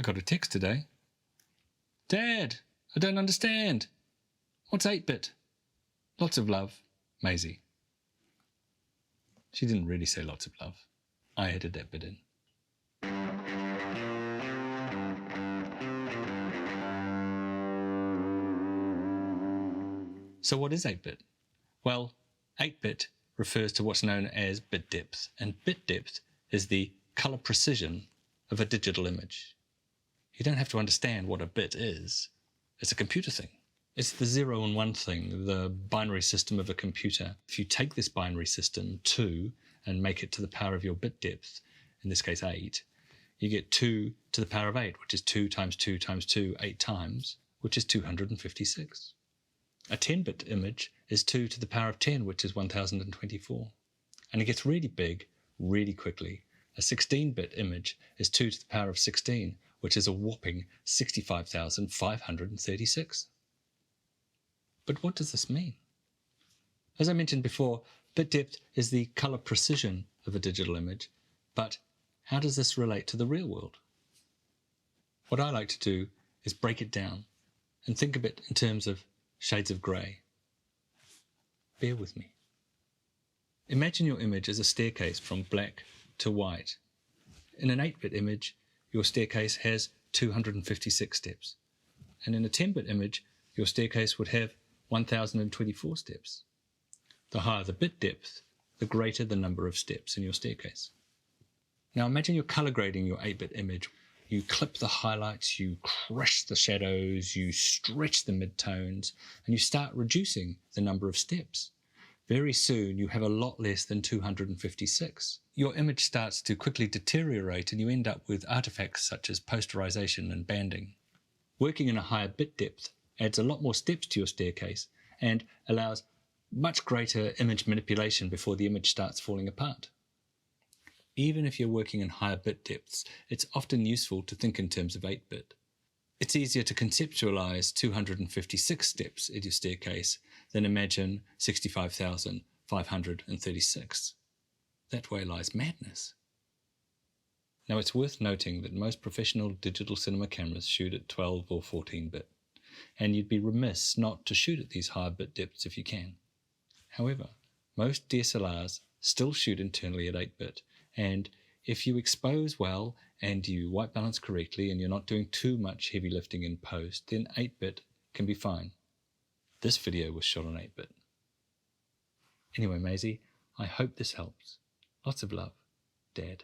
I got a text today. Dad, I don't understand. What's 8-bit? Lots of love, Maisie. She didn't really say lots of love. I added that bit in. So what is 8-bit? Well, 8-bit refers to what's known as bit depth, and bit depth is the colour precision of a digital image. You don't have to understand what a bit is. It's a computer thing. It's the 0 and 1 thing, the binary system of a computer. If you take this binary system, 2, and make it to the power of your bit depth, in this case 8, you get 2 to the power of 8, which is 2 times 2 times 2, 8 times, which is 256. A 10-bit image is 2 to the power of 10, which is 1024. And it gets really big really quickly. A 16-bit image is 2 to the power of 16, which is a whopping 65,536. But what does this mean? As I mentioned before, bit depth is the colour precision of a digital image, but how does this relate to the real world? What I like to do is break it down and think of it in terms of shades of grey. Bear with me. Imagine your image as a staircase from black to white. In an 8-bit image, your staircase has 256 steps. And in a 10-bit image, your staircase would have 1024 steps. The higher the bit depth, the greater the number of steps in your staircase. Now imagine you're colour grading your 8-bit image. You clip the highlights, you crush the shadows, you stretch the midtones, and you start reducing the number of steps. Very soon you have a lot less than 256. Your image starts to quickly deteriorate and you end up with artifacts such as posterization and banding. Working in a higher bit depth adds a lot more steps to your staircase and allows much greater image manipulation before the image starts falling apart. Even if you're working in higher bit depths, it's often useful to think in terms of 8-bit. It's easier to conceptualize 256 steps in your staircase than imagine 65,536. That way lies madness. Now it's worth noting that most professional digital cinema cameras shoot at 12 or 14-bit, and you'd be remiss not to shoot at these higher bit depths if you can. However, most DSLRs still shoot internally at 8-bit, and if you expose well and you white balance correctly and you're not doing too much heavy lifting in post, then 8-bit can be fine. This video was shot on 8-bit. Anyway, Maisie, I hope this helps. Lots of love, Dad.